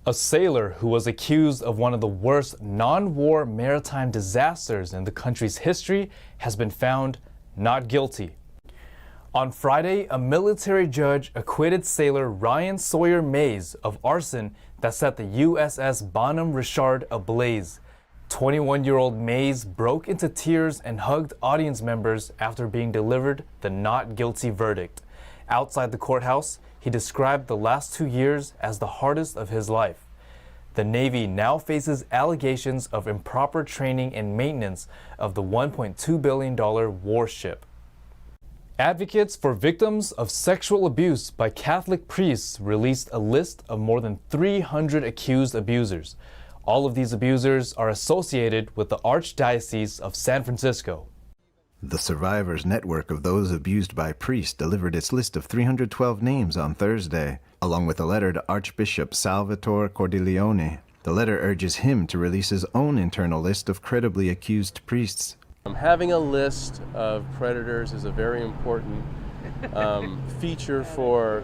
A sailor who was accused of one of the worst non-war maritime disasters in the country's history has been found not guilty. On Friday, a military judge acquitted sailor Ryan Sawyer Mays of arson that set the USS Bonhomme Richard ablaze. 21-year-old Mays broke into tears and hugged audience members after being delivered the not guilty verdict. Outside the courthouse, he described the last 2 years as the hardest of his life. The Navy now faces allegations of improper training and maintenance of the $1.2 billion warship. Advocates for victims of sexual abuse by Catholic priests released a list of more than 300 accused abusers. All of these abusers are associated with the Archdiocese of San Francisco. The Survivors Network of those abused by priests delivered its list of 312 names on Thursday, along with a letter to Archbishop Salvatore Cordileone. The letter urges him to release his own internal list of credibly accused priests. Having a list of predators is a very important feature for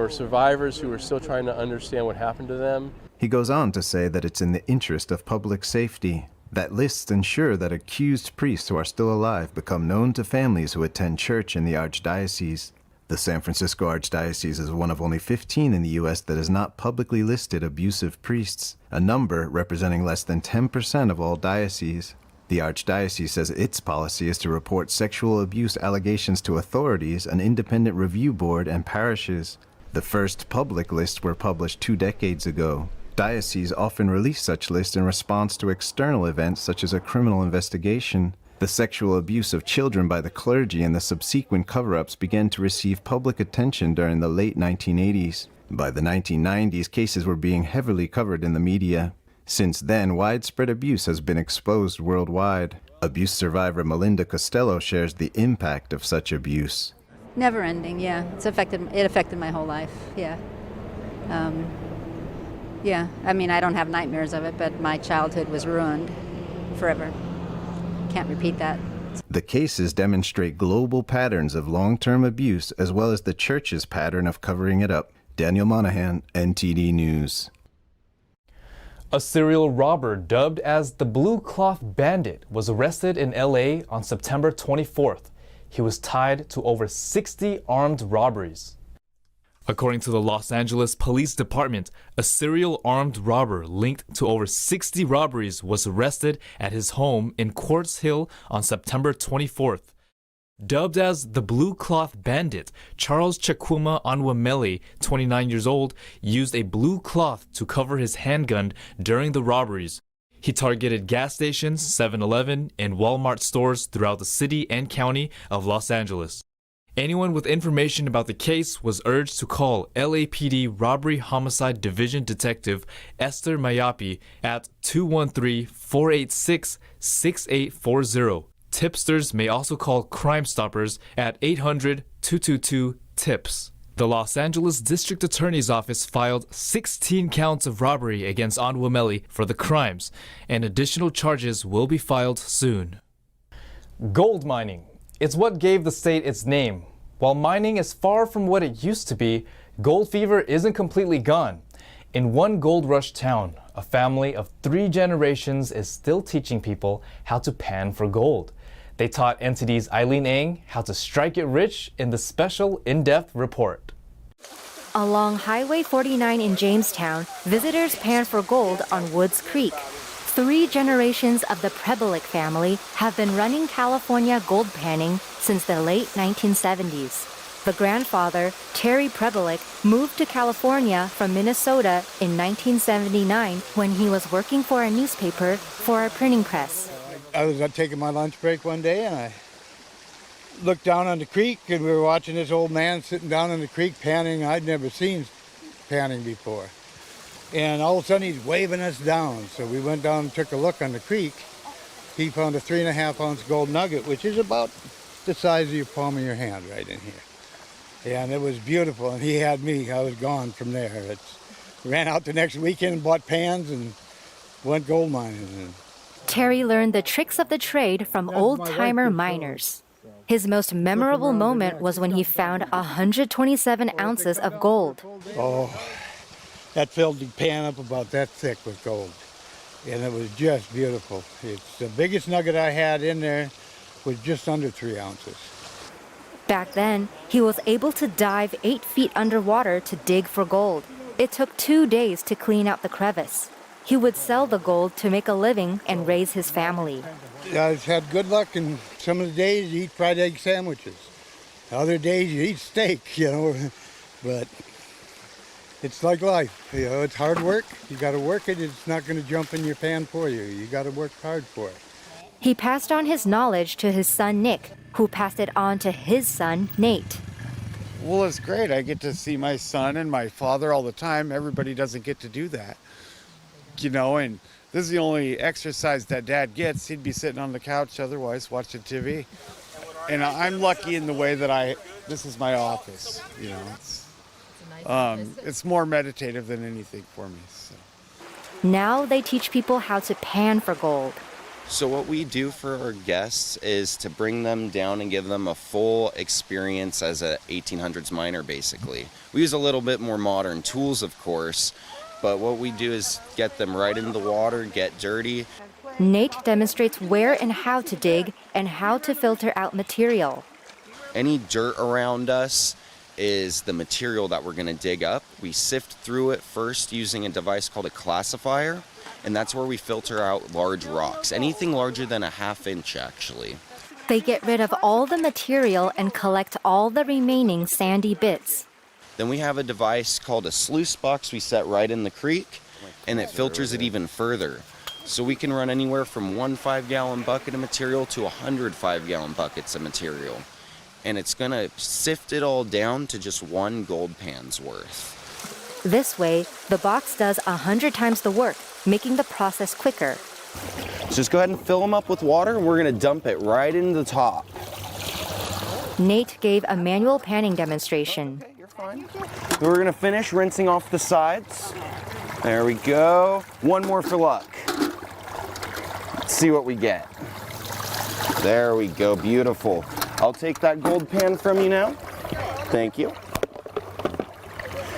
survivors who are still trying to understand what happened to them. He goes on to say that it's in the interest of public safety that lists ensure that accused priests who are still alive become known to families who attend church in the Archdiocese. The San Francisco Archdiocese is one of only 15 in the U.S. that has not publicly listed abusive priests, a number representing less than 10% of all dioceses. The Archdiocese says its policy is to report sexual abuse allegations to authorities, an independent review board, and parishes. The first public lists were published 2 decades ago. Dioceses often release such lists in response to external events such as a criminal investigation. The sexual abuse of children by the clergy and the subsequent cover-ups began to receive public attention during the late 1980s. By the 1990s, cases were being heavily covered in the media. Since then, widespread abuse has been exposed worldwide. Abuse survivor Melinda Costello shares the impact of such abuse. Never ending, yeah. It affected my whole life, yeah. Yeah, I mean, I don't have nightmares of it, but my childhood was ruined forever. Can't repeat that. The cases demonstrate global patterns of long-term abuse as well as the church's pattern of covering it up. Daniel Monahan, NTD News. A serial robber dubbed as the Blue Cloth Bandit was arrested in LA on September 24th. He was tied to over 60 armed robberies. According to the Los Angeles Police Department, a serial armed robber linked to over 60 robberies was arrested at his home in Quartz Hill on September 24th. Dubbed as the Blue Cloth Bandit, Charles Chukwuma Onwumeli, 29 years old, used a blue cloth to cover his handgun during the robberies. He targeted gas stations, 7-Eleven, and Walmart stores throughout the city and county of Los Angeles. Anyone with information about the case was urged to call LAPD Robbery Homicide Division Detective Esther Mayapi at 213-486-6840. Tipsters may also call Crime Stoppers at 800-222-TIPS. The Los Angeles District Attorney's Office filed 16 counts of robbery against Onwumeli for the crimes, and additional charges will be filed soon. Gold mining. It's what gave the state its name. While mining is far from what it used to be, gold fever isn't completely gone. In one gold rush town, a family of 3 generations is still teaching people how to pan for gold. They taught NTD's Eileen Ng how to strike it rich in the special in-depth report. Along Highway 49 in Jamestown, visitors pan for gold on Woods Creek. 3 generations of the Prebelik family have been running California gold panning since the late 1970s. The grandfather, Terry Prebelik, moved to California from Minnesota in 1979 when he was working for a newspaper for a printing press. I was taking my lunch break one day and I looked down on the creek and we were watching this old man sitting down in the creek panning. I'd never seen panning before. And all of a sudden he's waving us down. So we went down and took a look on the creek. He found a 3.5-ounce gold nugget, which is about the size of your palm of your hand right in here. And it was beautiful, and he had me. I was gone from there. Ran out the next weekend and bought pans and went gold mining. Terry learned the tricks of the trade from old-timer miners. His most memorable moment was when he found 127 ounces of gold. Oh, That filled the pan up about that thick with gold. And it was just beautiful. It's the biggest nugget I had in there was just under 3 ounces. Back then, he was able to dive 8 feet underwater to dig for gold. It took 2 days to clean out the crevice. He would sell the gold to make a living and raise his family. I've had good luck, and some of the days you eat fried egg sandwiches. Other days you eat steak, you know, but it's like life, you know, it's hard work. You got to work it. It's not going to jump in your pan for you. You got to work hard for it. He passed on his knowledge to his son, Nick, who passed it on to his son, Nate. Well, it's great. I get to see my son and my father all the time. Everybody doesn't get to do that, you know, and this is the only exercise that Dad gets. He'd be sitting on the couch otherwise watching TV. And I'm lucky in the way that this is my office, you know. It's more meditative than anything for me. So. Now they teach people how to pan for gold. So what we do for our guests is to bring them down and give them a full experience as a 1800s miner, basically. We use a little bit more modern tools, of course, but what we do is get them right into the water, get dirty. Nate demonstrates where and how to dig and how to filter out material. Any dirt around us is the material that we're going to dig up. We sift through it first using a device called a classifier, and that's where we filter out large rocks, anything larger than a ½ inch, actually. They get rid of all the material and collect all the remaining sandy bits. Then we have a device called a sluice box we set right in the creek, and it filters it even further. So we can run anywhere from 1 5-gallon bucket of material to 100 5-gallon buckets of material. And it's going to sift it all down to just 1 gold pan's worth. This way, the box does 100 times the work, making the process quicker. So just go ahead and fill them up with water, and we're going to dump it right into the top. Nate gave a manual panning demonstration. Okay, you're fine. We're going to finish rinsing off the sides. There we go. One more for luck. Let's see what we get. There we go, beautiful. I'll take that gold pan from you now. Thank you.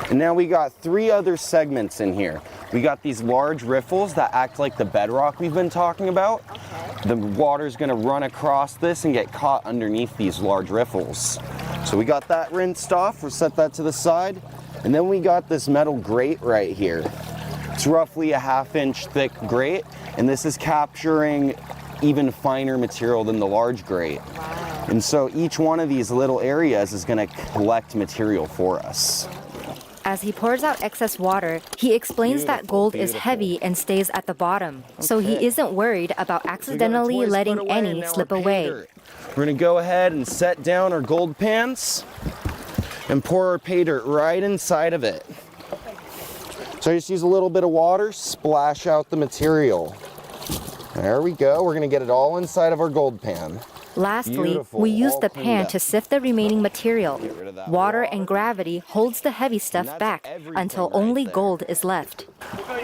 And now we got 3 other segments in here. We got these large riffles that act like the bedrock we've been talking about. The water's gonna run across this and get caught underneath these large riffles. So we got that rinsed off, we'll set that to the side. And then we got this metal grate right here. It's roughly a ½ inch thick grate, and this is capturing even finer material than the large grate. Wow. And so each one of these little areas is gonna collect material for us. As he pours out excess water, he explains that gold is heavy and stays at the bottom, so he isn't worried about accidentally letting any slip away. We're gonna go ahead and set down our gold pans and pour our pay dirt right inside of it. So I just use a little bit of water, splash out the material. There we go, we're gonna get it all inside of our gold pan. Lastly, Beautiful, we use all the cleaned pan up. to sift the remaining material. Get rid of that Water water. and gravity holds the heavy stuff that's back everything until right only there. gold is left.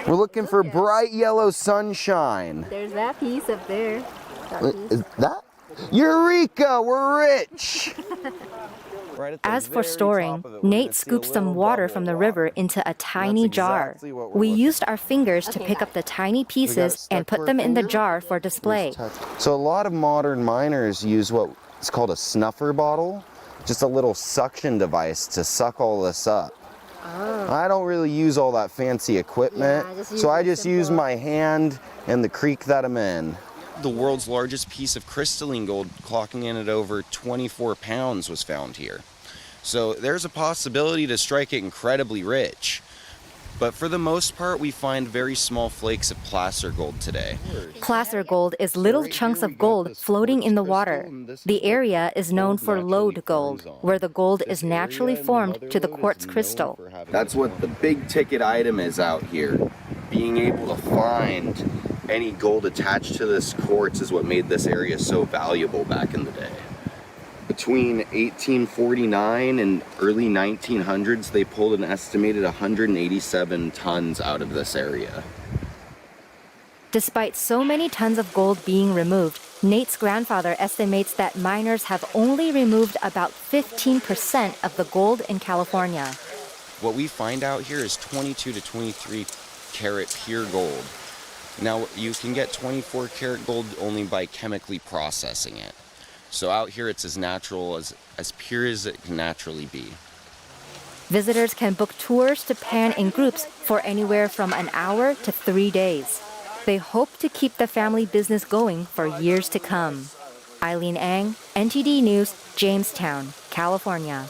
We're looking for bright yellow sunshine. There's that piece up there. Is that? Eureka, we're rich! Right at the As for very storing, top of it, we're gonna Nate see a scoops some little water bubble from the of river water. into a tiny jar. exactly what we're We looking used our fingers to Okay, pick bye. up the tiny We got it pieces stuck and to put our them in the finger. jar for display. So a lot of modern miners use what is called a snuffer bottle, just a little suction device to suck all this up. Oh. I don't really use all that fancy equipment, Yeah, just use so I it just use simple. my hand and the creek that I'm in. The world's largest piece of crystalline gold, clocking in at over 24 pounds, was found here. So there's a possibility to strike it incredibly rich. But for the most part, we find very small flakes of placer gold today. Placer gold is little chunks of gold floating in the water. The area is known for lode gold, where the gold is naturally formed to the quartz crystal. That's what the big ticket item is out here. Being able to find any gold attached to this quartz is what made this area so valuable back in the day. Between 1849 and early 1900s, they pulled an estimated 187 tons out of this area. Despite so many tons of gold being removed, Nate's grandfather estimates that miners have only removed about 15% of the gold in California. what we find out here is 22 to 23 karat pure gold. Now, you can get 24 karat gold only by chemically processing it. So out here, it's as natural, as pure as it can naturally be. Visitors can book tours to Pan in groups for anywhere from an hour to 3 days. They hope to keep the family business going for years to come. Eileen Ang, NTD News, Jamestown, California.